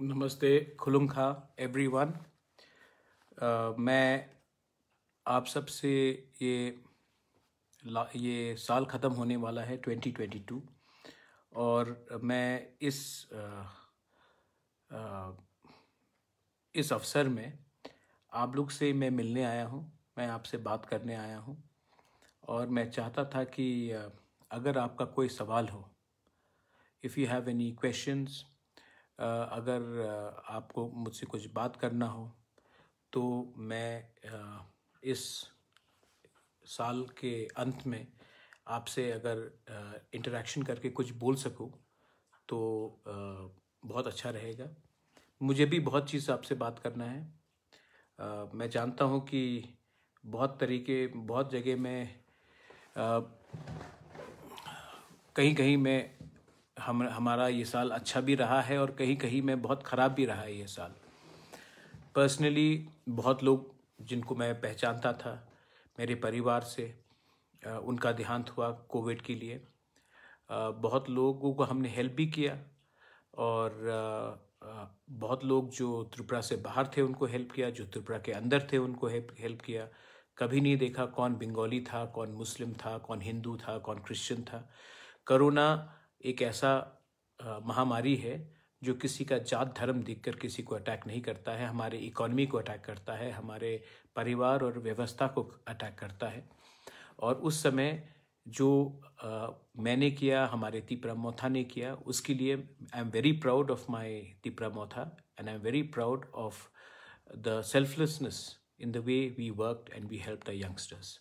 नमस्ते खुलुमखा एवरीवन। मैं आप सब से ये साल ख़त्म होने वाला है 2022 और मैं इस अवसर में आप लोग से मैं मिलने आया हूँ, मैं आपसे बात करने आया हूँ और मैं चाहता था कि अगर आपका कोई सवाल हो, if you have any questions, अगर आपको मुझसे कुछ बात करना हो तो मैं इस साल के अंत में आपसे अगर इंटरेक्शन करके कुछ बोल सकूं तो बहुत अच्छा रहेगा। मुझे भी बहुत चीज़ आपसे बात करना है। मैं जानता हूं कि बहुत जगह में कहीं कहीं में हमारा ये साल अच्छा भी रहा है और कहीं कहीं में बहुत ख़राब भी रहा है ये साल। पर्सनली बहुत लोग जिनको मैं पहचानता था मेरे परिवार से, उनका देहांत हुआ कोविड के लिए। बहुत लोगों को हमने हेल्प भी किया और बहुत लोग जो त्रिपुरा से बाहर थे उनको हेल्प किया, जो त्रिपुरा के अंदर थे उनको हेल्प किया। कभी नहीं देखा कौन बंगाली था, कौन मुस्लिम था, कौन हिंदू था, कौन क्रिश्चियन था। कोरोना एक ऐसा महामारी है जो किसी का जात धर्म देखकर किसी को अटैक नहीं करता है, हमारे इकोनॉमी को अटैक करता है, हमारे परिवार और व्यवस्था को अटैक करता है। और उस समय जो मैंने किया, हमारे तिपरा मोथा ने किया, उसके लिए I am very proud of my Tipra Motha and I am very proud of the selflessness in the way we worked and we help the youngsters.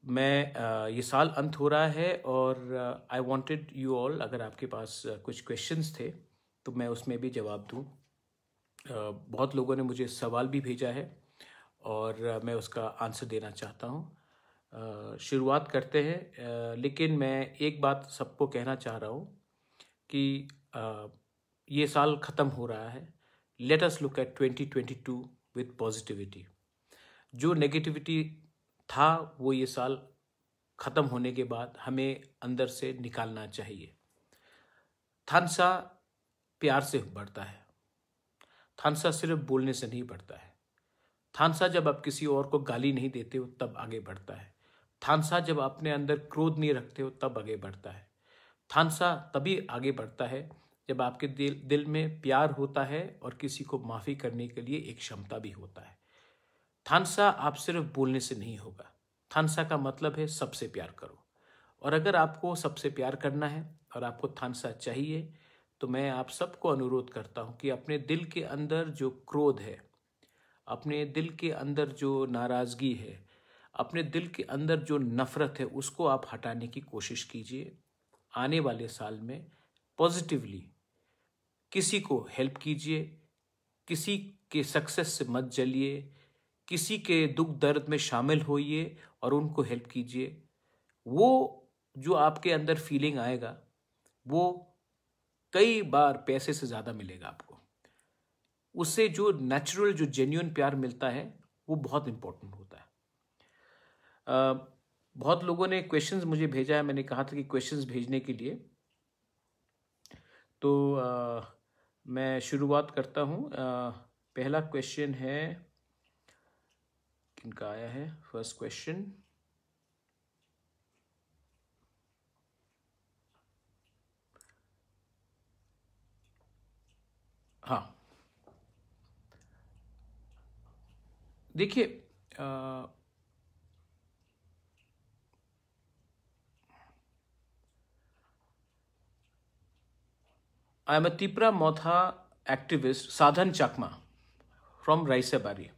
मैं ये साल अंत हो रहा है और आई वांटेड यू ऑल, अगर आपके पास कुछ क्वेश्चंस थे तो मैं उसमें भी जवाब दूं। बहुत लोगों ने मुझे सवाल भी भेजा है और मैं उसका आंसर देना चाहता हूं। शुरुआत करते हैं, लेकिन मैं एक बात सबको कहना चाह रहा हूं कि ये साल ख़त्म हो रहा है। Let us look at 2022 with positivity. जो नेगेटिविटी था वो ये साल ख़त्म होने के बाद हमें अंदर से निकालना चाहिए। थानसा प्यार से बढ़ता है, थानसा सिर्फ बोलने से नहीं बढ़ता है। थानसा जब आप किसी और को गाली नहीं देते हो तब आगे बढ़ता है। थानसा जब अपने अंदर क्रोध नहीं रखते हो तब आगे बढ़ता है। थानसा तभी आगे बढ़ता है जब आपके दिल में प्यार होता है और किसी को माफ़ी करने के लिए एक क्षमता भी होता है। थानसा आप सिर्फ बोलने से नहीं होगा। थानसा का मतलब है सबसे प्यार करो। और अगर आपको सबसे प्यार करना है और आपको थानसा चाहिए तो मैं आप सबको अनुरोध करता हूं कि अपने दिल के अंदर जो क्रोध है, अपने दिल के अंदर जो नाराज़गी है, अपने दिल के अंदर जो नफ़रत है, उसको आप हटाने की कोशिश कीजिए। आने वाले साल में पॉजिटिवली किसी को हेल्प कीजिए, किसी के सक्सेस से मत जलिए, किसी के दुख दर्द में शामिल होइए और उनको हेल्प कीजिए। वो जो आपके अंदर फीलिंग आएगा वो कई बार पैसे से ज़्यादा मिलेगा आपको। उससे जो नेचुरल, जो जेन्युइन प्यार मिलता है वो बहुत इंपॉर्टेंट होता है। बहुत लोगों ने क्वेश्चंस मुझे भेजा है, मैंने कहा था कि क्वेश्चंस भेजने के लिए, तो मैं शुरुआत करता हूँ। पहला क्वेश्चन है, किनका आया है? फर्स्ट क्वेश्चन, हाँ देखिए, I am a Tipra Motha activist, Sadhan Chakma from Raisabari.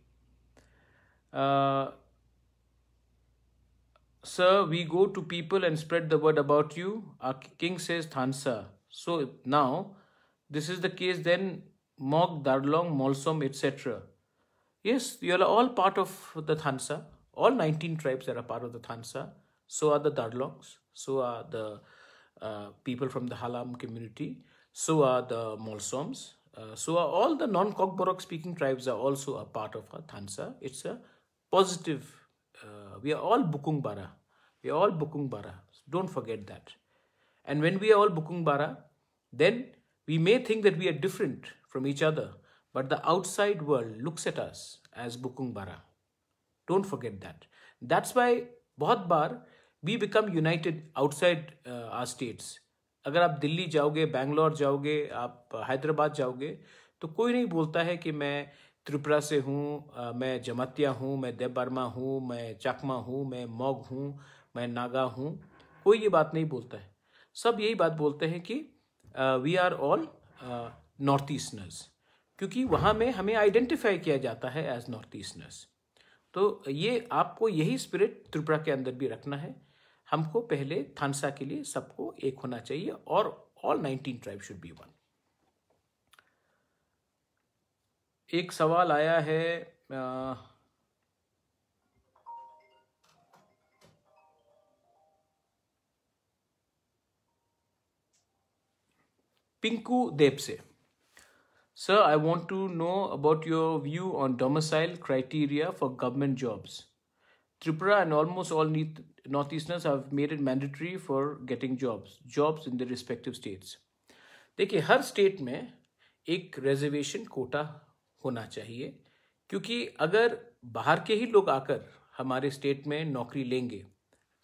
Sir, we go to people and spread the word about you. Our king says Thansa. So now, this is the case, then Mog, Darlong, Molsom, etc. Yes, you are all part of the Thansa. All 19 tribes are a part of the Thansa. So are the Darlongs. So are the people from the Halam community. So are the Molsoms. So are all the non-Kokborok speaking tribes are also a part of our Thansa. It's a positive. We are all Bukung Bara. We are all Bukung Bara. Don't forget that. And when we are all Bukung Bara, then We may think that we are different from each other, but the outside world looks at us as Bukung Bara. Don't forget that. That's why बहुत बार we become united outside our states. अगर आप दिल्ली जाओगे, बैंगलोर जाओगे, आप हैदराबाद जाओगे, तो कोई नहीं बोलता है कि मैं त्रिपुरा से हूँ, मैं जमातिया हूँ, मैं देव बर्मा हूँ, मैं चकमा हूँ, मैं मॉग हूँ, मैं नागा हूँ. कोई ये बात नहीं बोलता है. सब यही बात बोलते हैं कि we are all north Easterners, क्योंकि वहाँ में हमें आइडेंटिफाई किया जाता है एज नॉर्थ ईस्टर्नर्स. तो ये आपको यही स्पिरिट त्रिपुरा के अंदर भी रखना है. हमको पहले थानसा के लिए सबको एक होना चाहिए और all 19 tribe should be one. एक सवाल आया है पिंकू देव से. Sir, I want to know about your view on domicile criteria for government jobs. Tripura and almost all Northeasterners have made it mandatory for getting jobs in their respective states. देखिए, हर state में एक reservation quota होना चाहिए, क्योंकि अगर बाहर के ही लोग आकर हमारे स्टेट में नौकरी लेंगे,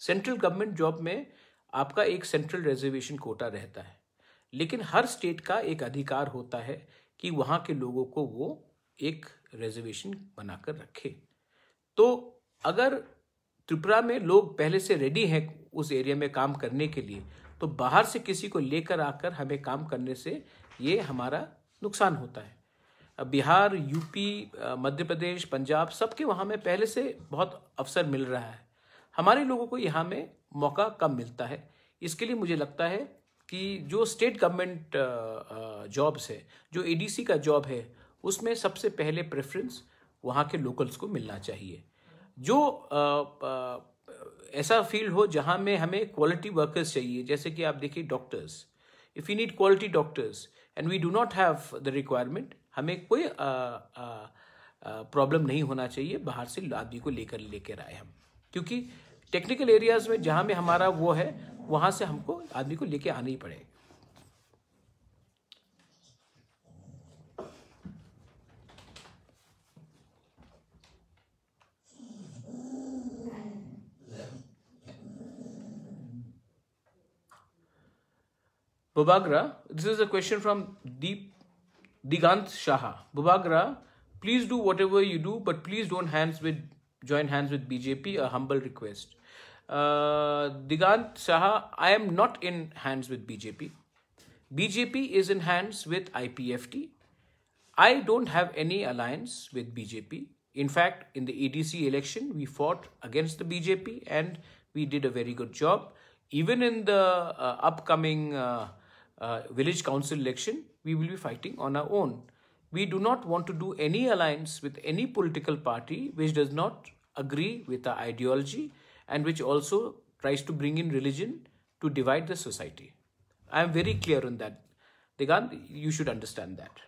सेंट्रल गवर्नमेंट जॉब में आपका एक सेंट्रल रिजर्वेशन कोटा रहता है, लेकिन हर स्टेट का एक अधिकार होता है कि वहाँ के लोगों को वो एक रिजर्वेशन बनाकर रखे. तो अगर त्रिपुरा में लोग पहले से रेडी हैं उस एरिया में काम करने के लिए, तो बाहर से किसी को लेकर आकर हमें काम करने से ये हमारा नुकसान होता है. बिहार, यूपी, मध्य प्रदेश, पंजाब, सबके वहाँ में पहले से बहुत अवसर मिल रहा है. हमारे लोगों को यहाँ में मौका कम मिलता है. इसके लिए मुझे लगता है कि जो स्टेट गवर्नमेंट जॉब्स है, जो एडीसी का जॉब है, उसमें सबसे पहले प्रेफरेंस वहाँ के लोकल्स को मिलना चाहिए. जो ऐसा फील्ड हो जहाँ में हमें क्वालिटी वर्कर्स चाहिए, जैसे कि आप देखिए doctors. If you need quality doctors and we do not have the requirement, हमें कोई प्रॉब्लम नहीं होना चाहिए बाहर से आदमी को लेकर आए हम, क्योंकि टेक्निकल एरियाज में जहाँ में हमारा वो है, वहाँ से हमको आदमी को लेके आना ही पड़ेगा. Bubagra, this is a question from Digant Shaha. Bubagra, please do whatever you do, but please don't join hands with BJP. A humble request. Digant Shaha, I am not in hands with BJP. BJP is in hands with IPFT. I don't have any alliance with BJP. In fact, in the ADC election, we fought against the BJP and we did a very good job. Even in the upcoming village council election, we will be fighting on our own. We do not want to do any alliance with any political party which does not agree with our ideology and which also tries to bring in religion to divide the society. I am very clear on that. Digant, you should understand that.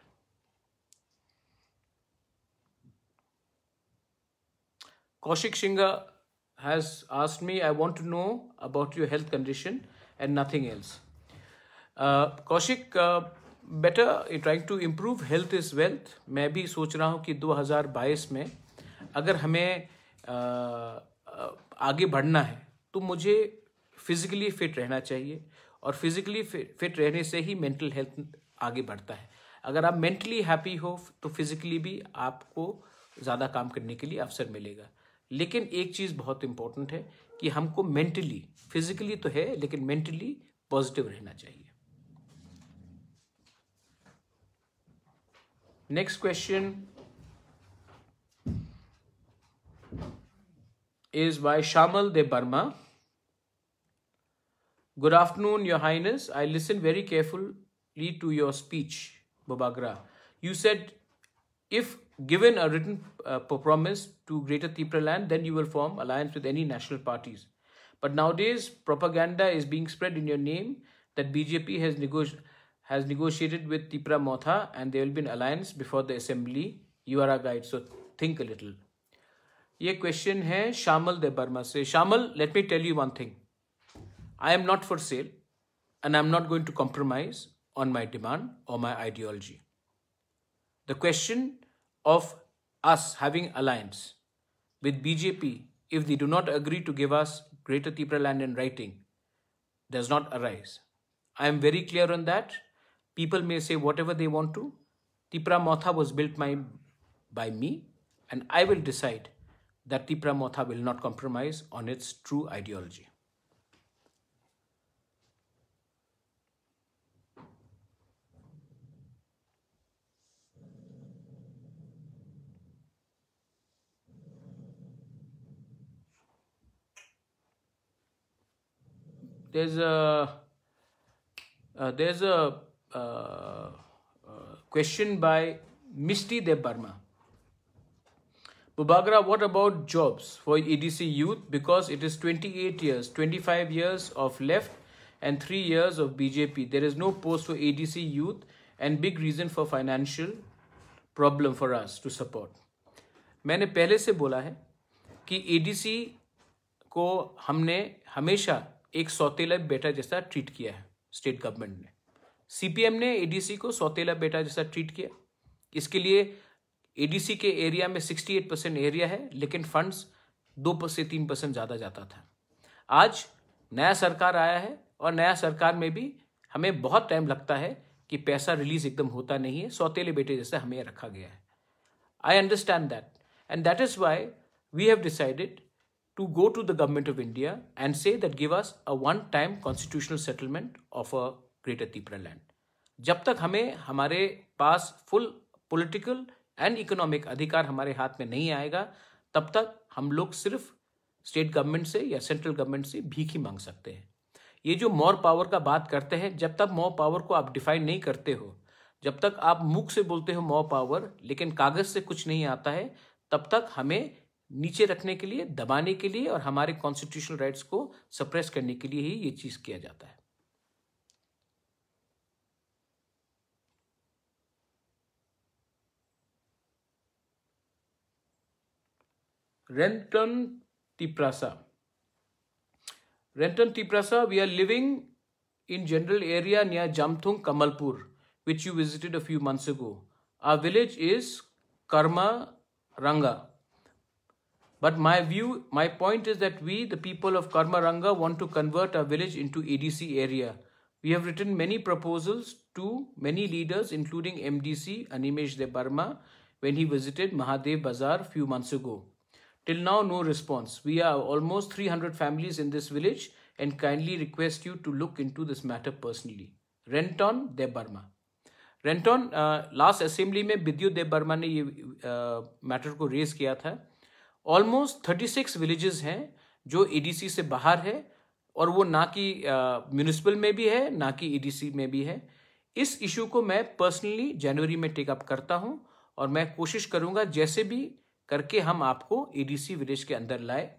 Kaushik Singha has asked me, I want to know about your health condition and nothing else. Kaushik, better trying to improve health is wealth. मैं भी सोच रहा हूँ कि 2022 में अगर हमें आगे बढ़ना है तो मुझे फिजिकली फिट रहना चाहिए, और फिजिकली फिट रहने से ही मेंटल हेल्थ आगे बढ़ता है. अगर आप मेंटली हैप्पी हो तो फिजिकली भी आपको ज़्यादा काम करने के लिए अवसर मिलेगा. लेकिन एक चीज़ बहुत इम्पोर्टेंट है कि हमको मेंटली, फिजिकली तो है लेकिन मेंटली पॉजिटिव रहना चाहिए. Next question is by Shamal De Burma. Good afternoon, Your Highness. I listened very carefully to your speech, Bubagra. You said if given a written promise to Greater Tripura land, then you will form alliance with any national parties. But nowadays, propaganda is being spread in your name that BJP has negotiated with Tripura Motha and there will be an alliance before the assembly. You are a guide, so think a little. ये question है शामल दे Burma से. शामल, let me tell you one thing. I am not for sale and I am not going to compromise on my demand or my ideology. The question of us having alliance with BJP, if they do not agree to give us Greater Tipra land in writing, does not arise. I am very clear on that. People may say whatever they want to. Tipra Motha was built by me, and I will decide that Tipra Motha will not compromise on its true ideology. There's a question by Misty Deb Burma. Bubagra, what about jobs for EDC youth? Because it is 28 years, 25 years of left and 3 years of BJP. There is no post for EDC youth and big reason for financial problem for us to support. मैंने पहले से बोला है कि EDC को हमने हमेशा एक सौतेला बेटा जैसा ट्रीट किया है स्टेट गवर्नमेंट ने. CPM ने EDC को सौतेला बेटा जैसा ट्रीट किया. इसके लिए EDC के एरिया में 68% एरिया है, लेकिन फंड्स 2 से 3% ज़्यादा जाता था. आज नया सरकार आया है और नया सरकार में भी हमें बहुत टाइम लगता है कि पैसा रिलीज एकदम होता नहीं है. सौतेले बेटे जैसा हमें रखा गया है. I understand that, and that is why we have decided to go to the government of India and say that give us a one-time constitutional settlement of a Greater Tipra land. जब तक हमें हमारे पास full political and economic अधिकार हमारे हाथ में नहीं आएगा, तब तक हम लोग सिर्फ स्टेट गवर्नमेंट से या सेंट्रल गवर्नमेंट से भीख ही मांग सकते हैं. ये जो मोर पावर का बात करते हैं, जब तक मोर पावर को आप डिफाइन नहीं करते हो, जब तक आप मुख से बोलते हो मोर पावर लेकिन कागज से कुछ नहीं आता है, तब तक हमें नीचे रखने के लिए, दबाने के लिए और हमारे कॉन्स्टिट्यूशनल राइट्स को सप्रेस करने के लिए ही ये चीज किया जाता है. Renton Tiprasa. Renton Tiprasa, we are living in general area near Jamthung, Kamalpur, which you visited a few months ago. Our village is Karma Ranga. But my point is that we, the people of Karma Ranga, want to convert our village into EDC area. We have written many proposals to many leaders, including MDC Animesh Deb Burma, when he visited Mahadev Bazar few months ago. Till now, no response. We are almost 300 families in this village and kindly request you to look into this matter personally. Renton Deb Burma. Renton, last assembly में विद्यु देब Burma ने ये matter को raise किया था. Almost 36 villages हैं जो EDC से बाहर है और वो ना कि म्यूनिसिपल में भी है ना कि EDC में भी है. इस इशू को मैं पर्सनली जनवरी में टेकअप करता हूं और मैं कोशिश करूंगा जैसे भी करके हम आपको EDC विलेज के अंदर लाए.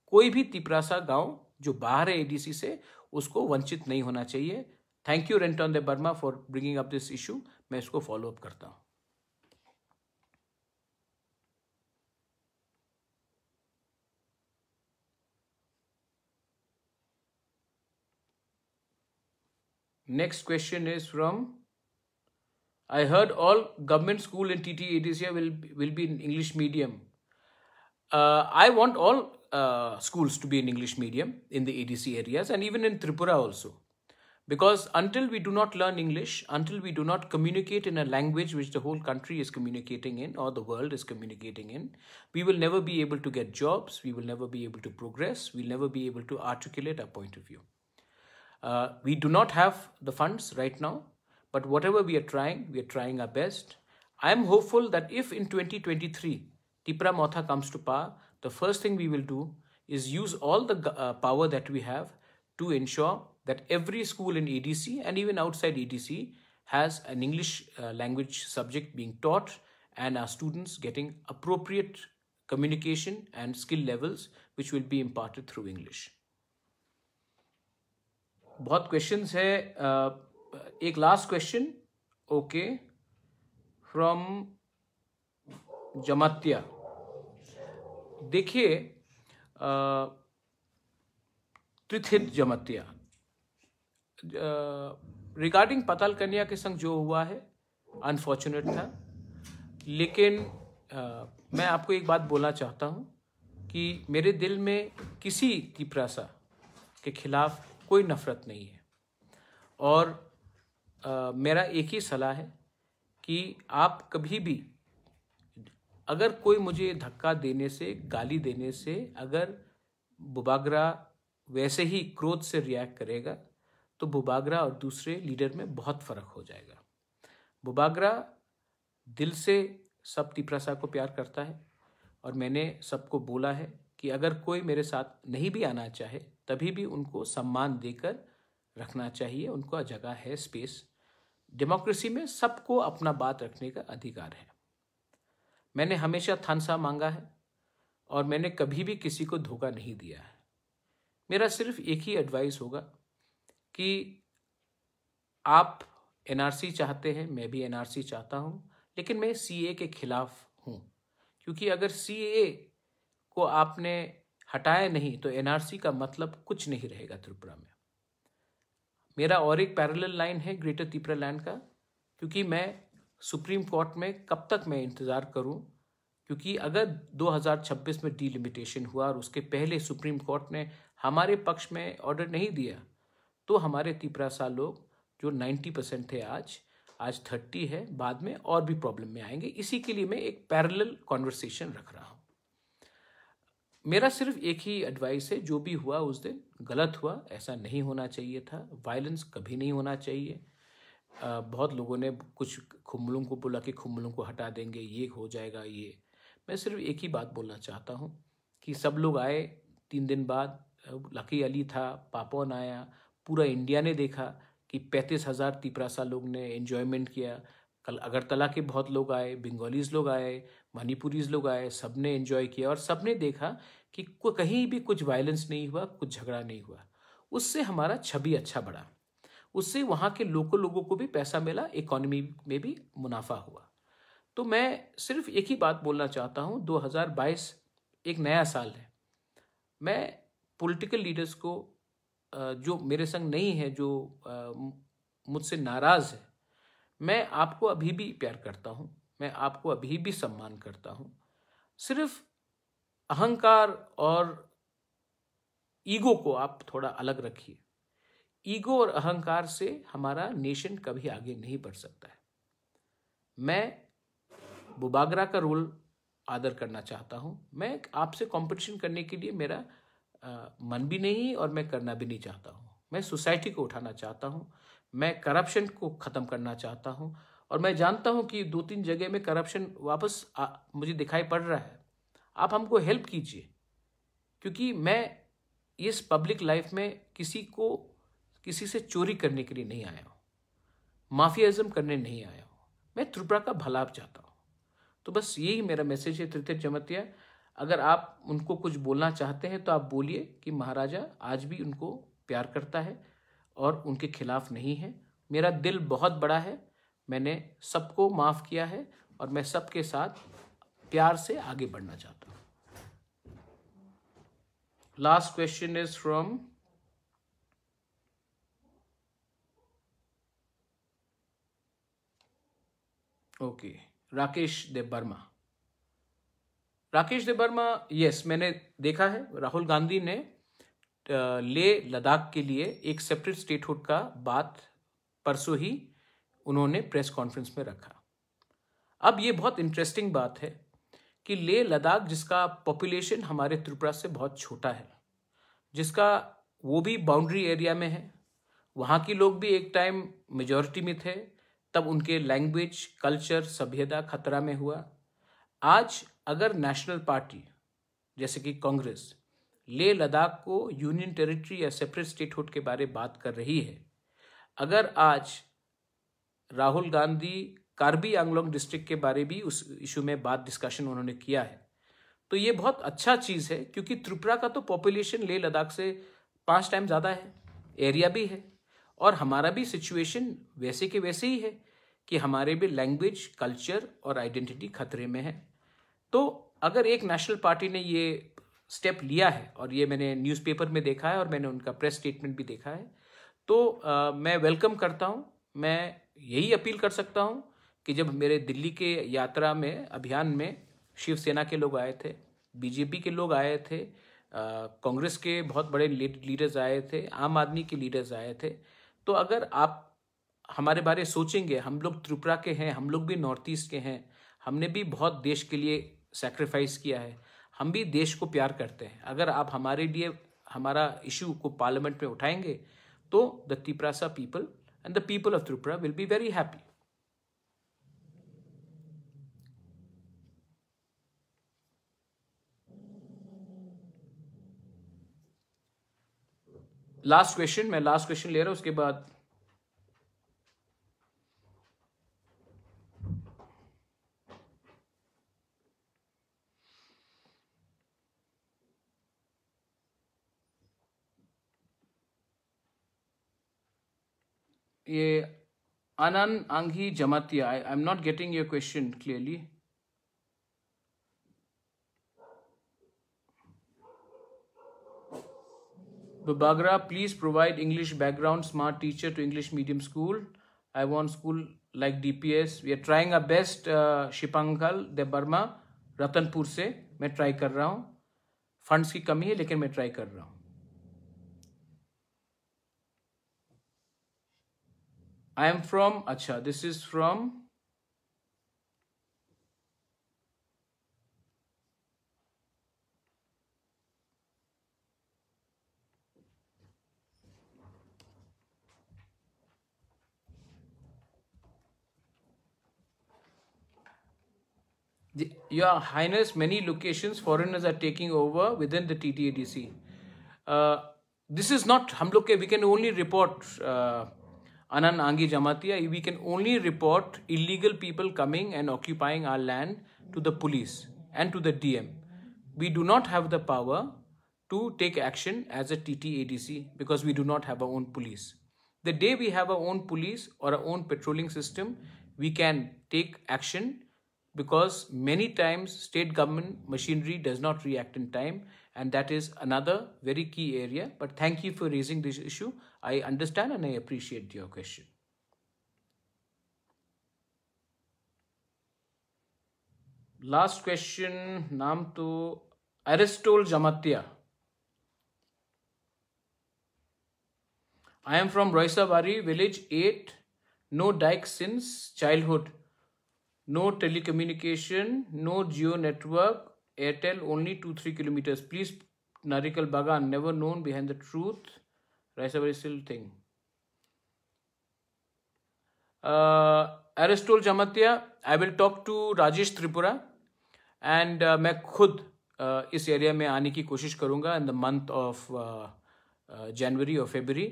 कोई भी तिपरासा गांव जो बाहर है EDC से, उसको वंचित नहीं होना चाहिए. Thank you Rentan Deb Barma for bringing up this issue. मैं इसको फॉलो अप करता हूं. Next question is from, I heard all government school in TT-ADCA will be in English medium. I want all schools to be in English medium in the ADC areas and even in Tripura also. Because until we do not learn English, until we do not communicate in a language which the whole country is communicating in or the world is communicating in, we will never be able to get jobs, we will never be able to progress, we will never be able to articulate our point of view. We do not have the funds right now, but whatever we are trying our best. I am hopeful that if in 2023, Tipra Motha comes to power, the first thing we will do is use all the power that we have to ensure that every school in EDC and even outside EDC has an English language subject being taught and our students getting appropriate communication and skill levels which will be imparted through English. बहुत questions है. एक last question okay from Jamatia. देखिए त्रिथित Jamatia, regarding पाताल कन्या के संग जो हुआ है अनफॉर्चुनेट था, लेकिन मैं आपको एक बात बोलना चाहता हूँ कि मेरे दिल में किसी तिपरासा के खिलाफ कोई नफरत नहीं है। और मेरा एक ही सलाह है कि आप कभी भी अगर कोई मुझे धक्का देने से, गाली देने से अगर बुबागरा वैसे ही क्रोध से रिएक्ट करेगा तो बुबागरा और दूसरे लीडर में बहुत फर्क हो जाएगा। बुबागरा दिल से सब तिपरासा को प्यार करता है और मैंने सबको बोला है कि अगर कोई मेरे साथ नहीं भी आना चाहे तभी भी उनको सम्मान देकर रखना चाहिए। उनको जगह है, स्पेस। डेमोक्रेसी में सबको अपना बात रखने का अधिकार है। मैंने हमेशा थानसा मांगा है और मैंने कभी भी किसी को धोखा नहीं दिया है। मेरा सिर्फ एक ही एडवाइस होगा कि आप एनआरसी चाहते हैं, मैं भी एनआरसी चाहता हूं, लेकिन मैं सीए के खिलाफ हूं, क्योंकि अगर सीए को आपने हटाया नहीं तो एनआरसी का मतलब कुछ नहीं रहेगा त्रिपुरा में। मेरा और एक पैरेलल लाइन है ग्रेटर त्रिपुरा लैंड का, क्योंकि मैं सुप्रीम कोर्ट में कब तक मैं इंतज़ार करूं, क्योंकि अगर 2026 में डिलिमिटेशन हुआ और उसके पहले सुप्रीम कोर्ट ने हमारे पक्ष में ऑर्डर नहीं दिया तो हमारे तिपरासा लोग जो 90% थे आज 30 है, बाद में और भी प्रॉब्लम में आएंगे। इसी के लिए मैं एक पैरेलल कॉन्वर्सेशन रख रहा हूँ। मेरा सिर्फ एक ही एडवाइस है, जो भी हुआ उस दिन गलत हुआ, ऐसा नहीं होना चाहिए था। वायलेंस कभी नहीं होना चाहिए। बहुत लोगों ने कुछ खुम्बलों को बोला कि खुम्बलों को हटा देंगे, ये हो जाएगा। ये मैं सिर्फ एक ही बात बोलना चाहता हूँ कि सब लोग आए 3 दिन बाद। लकी अली था, पापोन आया, पूरा इंडिया ने देखा कि 35,000 तिपरासा लोग ने एंजॉयमेंट किया। कल अगरतला के बहुत लोग आए, बंगालीज लोग आए, मणिपुरीज लोग आए, सब ने एंजॉय किया और सब ने देखा कि कहीं भी कुछ वायलेंस नहीं हुआ, कुछ झगड़ा नहीं हुआ। उससे हमारा छवि अच्छा बढ़ा, उससे वहाँ के लोगों को भी पैसा मिला, इकोनॉमी में भी मुनाफा हुआ। तो मैं सिर्फ एक ही बात बोलना चाहता हूँ, 2022 एक नया साल है। मैं पॉलिटिकल लीडर्स को जो मेरे संग नहीं है, जो मुझसे नाराज़ है, मैं आपको अभी भी प्यार करता हूँ, मैं आपको अभी भी सम्मान करता हूँ। सिर्फ अहंकार और ईगो को आप थोड़ा अलग रखिए। ईगो और अहंकार से हमारा नेशन कभी आगे नहीं बढ़ सकता है। मैं बुबागरा का रोल आदर करना चाहता हूँ। मैं आपसे कंपटीशन करने के लिए मेरा मन भी नहीं और मैं करना भी नहीं चाहता हूँ। मैं सोसाइटी को उठाना चाहता हूँ, मैं करप्शन को ख़त्म करना चाहता हूँ। और मैं जानता हूँ कि 2-3 जगह में करप्शन वापस मुझे दिखाई पड़ रहा है। आप हमको हेल्प कीजिए, क्योंकि मैं इस पब्लिक लाइफ में किसी से चोरी करने के लिए नहीं आया हूँ, माफियाइज्म करने नहीं आया हूँ। मैं त्रिपुरा का भला चाहता हूँ। तो बस यही मेरा मैसेज है तृतीय जमातिया। अगर आप उनको कुछ बोलना चाहते हैं तो आप बोलिए कि महाराजा आज भी उनको प्यार करता है और उनके खिलाफ नहीं है। मेरा दिल बहुत बड़ा है, मैंने सबको माफ़ किया है और मैं सबके साथ प्यार से आगे बढ़ना चाहता हूँ। Last question is from Rakesh Dev Verma. Rakesh Dev Verma, yes, मैंने देखा है राहुल गांधी ने लेह लद्दाख के लिए एक सेपरेट स्टेटहुड का बात परसों ही उन्होंने प्रेस कॉन्फ्रेंस में रखा। अब ये बहुत इंटरेस्टिंग बात है कि लेह लद्दाख, जिसका पॉपुलेशन हमारे त्रिपुरा से बहुत छोटा है, जिसका वो भी बाउंड्री एरिया में है, वहाँ के लोग भी एक टाइम मेजॉरिटी में थे, तब उनके लैंग्वेज, कल्चर, सभ्यता खतरा में हुआ। आज अगर नेशनल पार्टी जैसे कि कांग्रेस लेह लद्दाख को यूनियन टेरिटरी या सेपरेट स्टेटहुड के बारे में बात कर रही है, अगर आज राहुल गांधी कार्बी आंगलोंग डिस्ट्रिक्ट के बारे भी उस इशू में बात डिस्कशन उन्होंने किया है, तो ये बहुत अच्छा चीज़ है, क्योंकि त्रिपुरा का तो पॉपुलेशन लेह लद्दाख से 5 टाइम ज़्यादा है, एरिया भी है, और हमारा भी सिचुएशन वैसे के वैसे ही है कि हमारे भी लैंग्वेज, कल्चर और आइडेंटिटी खतरे में है। तो अगर एक नेशनल पार्टी ने ये स्टेप लिया है, और ये मैंने न्यूज़पेपर में देखा है और मैंने उनका प्रेस स्टेटमेंट भी देखा है, तो मैं वेलकम करता हूँ। मैं यही अपील कर सकता हूँ कि जब मेरे दिल्ली के यात्रा में, अभियान में शिवसेना के लोग आए थे, बीजेपी के लोग आए थे, कांग्रेस के बहुत बड़े लीडर्स आए थे, आम आदमी के लीडर्स आए थे, तो अगर आप हमारे बारे सोचेंगे, हम लोग त्रिपुरा के हैं, हम लोग भी नॉर्थ ईस्ट के हैं, हमने भी बहुत देश के लिए सैक्रिफाइस किया है, हम भी देश को प्यार करते हैं। अगर आप हमारे लिए हमारा इशू को पार्लियामेंट में उठाएंगे तो the Tripura people and the people of Tripura will be very happy. Last question, मैं लास्ट क्वेश्चन ले रहा हूं, उसके बाद ये Anand Angi Jamatia, I am not getting your question clearly. Bagra, please provide English background smart teacher to English medium school. I want school like DPS. We are trying our best. Shipankal De Barma Ratanpur से मैं try कर रहा हूँ। फंड्स की कमी है लेकिन मैं ट्राई कर रहा हूँ। I am from, अच्छा, this is from Your Highness, many locations foreigners are taking over within the TTADC. This is not, हम लोग के, we can only report Anand Angi Jamatia, we can only report illegal people coming and occupying our land to the police and to the DM. We do not have the power to take action as a TTADC because we do not have our own police. The day we have our own police or our own patrolling system, we can take action, because many times state government machinery does not react in time, and that is another very key area. But thank you for raising this issue. I understand and I appreciate your question. Last question, naam to Aristol Jamatia. I am from Roisawari, village 8, no dike since childhood. No telecommunication, no geo network, Airtel only 2-3 kilometers. Please, Narikal Bagan, never known behind the truth. Raisawari still thing. Aristol Jamatia, I will talk to Rajesh Tripura, and मैं खुद इस area में आने की कोशिश करूँगा in the month of January or February.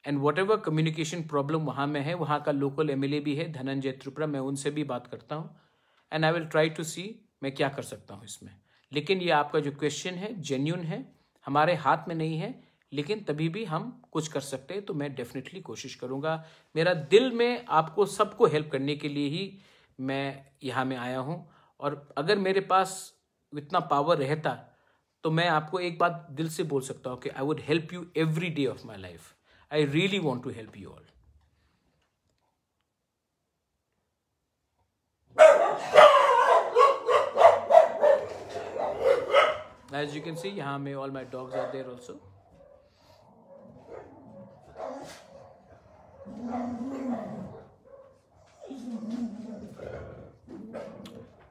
And what ever communication problem वहाँ में है, वहाँ का लोकल MLA भी है धनंजय त्रिपुरा, मैं उनसे भी बात करता हूँ and I will try to see मैं क्या कर सकता हूँ इसमें। लेकिन ये आपका जो क्वेश्चन है जेन्युइन है, हमारे हाथ में नहीं है, लेकिन तभी भी हम कुछ कर सकते हैं तो मैं डेफिनेटली कोशिश करूँगा। मेरा दिल में आपको सबको हेल्प करने के लिए ही मैं यहाँ में आया हूँ, और अगर मेरे पास इतना पावर रहता तो मैं आपको एक बात दिल से बोल सकता हूँ कि I would help you every day of my life. I really want to help you all. As you can see, यहाँ में all my dogs are there also.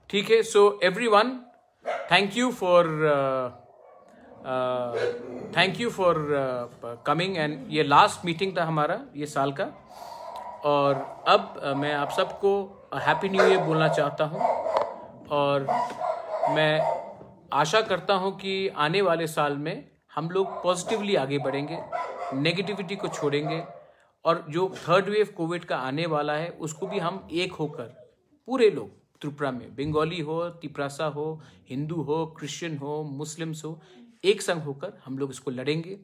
ठीक है, so everyone, thank you for coming, and ये last meeting था हमारा ये साल का, और अब मैं आप सबको हैप्पी न्यू ईयर बोलना चाहता हूँ, और मैं आशा करता हूँ कि आने वाले साल में हम लोग पॉजिटिवली आगे बढ़ेंगे, नेगेटिविटी को छोड़ेंगे, और जो थर्ड वेव कोविड का आने वाला है उसको भी हम एक होकर पूरे लोग त्रिपुरा में, बंगाली हो, तिपरासा हो, हिंदू हो, क्रिश्चियन हो, मुस्लिम्स हो, एक संग होकर हम लोग इसको लड़ेंगे।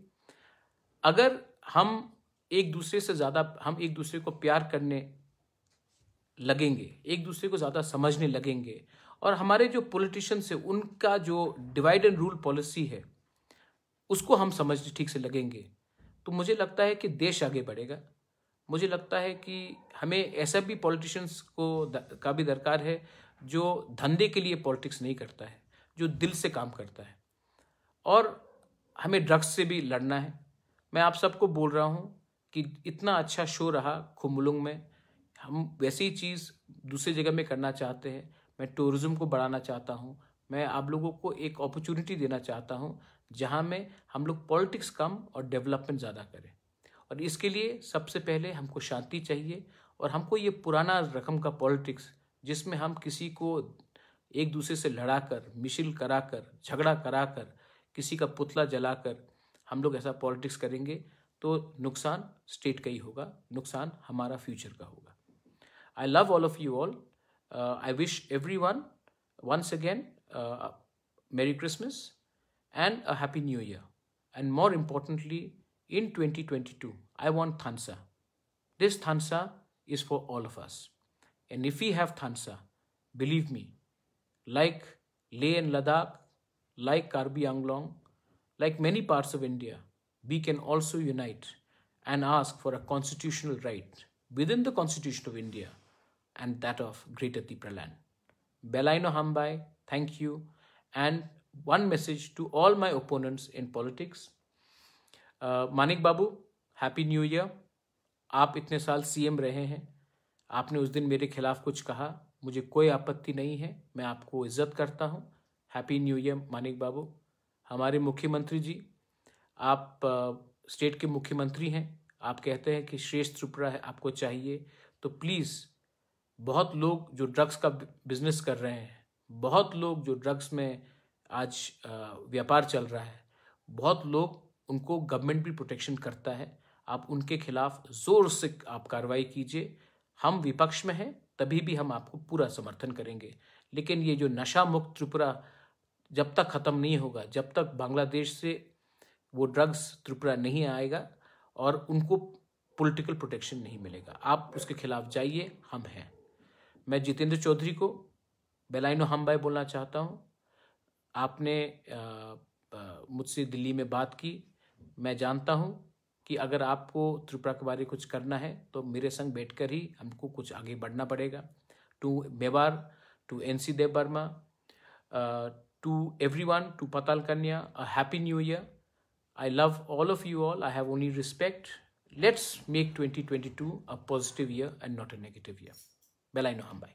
अगर हम एक दूसरे से ज़्यादा, हम एक दूसरे को प्यार करने लगेंगे, एक दूसरे को ज़्यादा समझने लगेंगे, और हमारे जो पॉलिटिशियंस है उनका जो डिवाइड एंड रूल पॉलिसी है उसको हम समझने ठीक से लगेंगे, तो मुझे लगता है कि देश आगे बढ़ेगा। मुझे लगता है कि हमें ऐसा भी पॉलिटिशियंस का भी दरकार है जो धंधे के लिए पॉलिटिक्स नहीं करता है, जो दिल से काम करता है। और हमें ड्रग्स से भी लड़ना है। मैं आप सबको बोल रहा हूँ कि इतना अच्छा शो रहा खुम्बुलुंग में, हम वैसी ही चीज़ दूसरी जगह में करना चाहते हैं। मैं टूरिज़्म को बढ़ाना चाहता हूँ। मैं आप लोगों को एक अपॉर्चुनिटी देना चाहता हूँ जहाँ में हम लोग पॉलिटिक्स कम और डेवलपमेंट ज़्यादा करें। और इसके लिए सबसे पहले हमको शांति चाहिए, और हमको ये पुराना रकम का पॉलिटिक्स जिसमें हम किसी को एक दूसरे से लड़ाकर, मिशिल कराकर, झगड़ा कराकर, किसी का पुतला जलाकर हम लोग ऐसा पॉलिटिक्स करेंगे तो नुकसान स्टेट का ही होगा, नुकसान हमारा फ्यूचर का होगा। I love all of you all. I wish everyone once again Merry Christmas and a Happy New Year. And more importantly, in 2022, I want Thansa. This Thansa is for all of us. And if we have Thansa, believe me, like Leh and Ladakh, like Karbi Anglong, like many parts of India, we can also unite and ask for a constitutional right within the Constitution of India and that of Greater Tripura land. Belaino Hambai, thank you. And one message to all my opponents in politics. Manik Babu, happy new year. आप इतने साल CM रहे हैं, आपने उस दिन मेरे खिलाफ कुछ कहा, मुझे कोई आपत्ति नहीं है, मैं आपको इज्जत करता हूँ। हैप्पी न्यू ईयर मानिक बाबू। हमारे मुख्यमंत्री जी, आप स्टेट के मुख्यमंत्री हैं, आप कहते हैं कि श्रेष्ठ त्रिपुरा है आपको चाहिए, तो प्लीज़, बहुत लोग जो ड्रग्स का बिजनेस कर रहे हैं, बहुत लोग जो ड्रग्स में आज व्यापार चल रहा है, बहुत लोग, उनको गवर्नमेंट भी प्रोटेक्शन करता है। आप उनके खिलाफ जोर से आप कार्रवाई कीजिए। हम विपक्ष में हैं, तभी भी हम आपको पूरा समर्थन करेंगे। लेकिन ये जो नशा मुक्त त्रिपुरा जब तक ख़त्म नहीं होगा, जब तक बांग्लादेश से वो ड्रग्स त्रिपुरा नहीं आएगा और उनको पॉलिटिकल प्रोटेक्शन नहीं मिलेगा, आप उसके खिलाफ जाइए, हम हैं। मैं जितेंद्र चौधरी को बेलाइनो हमबाई बोलना चाहता हूँ। आपने मुझसे दिल्ली में बात की, मैं जानता हूँ कि अगर आपको त्रिपुरा के बारे में कुछ करना है तो मेरे संग बैठकर ही हमको कुछ आगे बढ़ना पड़ेगा। To Mewar, to N C Dev Verma, to everyone, to Patal Kanya, a happy new year. I love all of you all. I have only respect. Let's make 2022 a positive year and not a negative year. Belaino Hambai.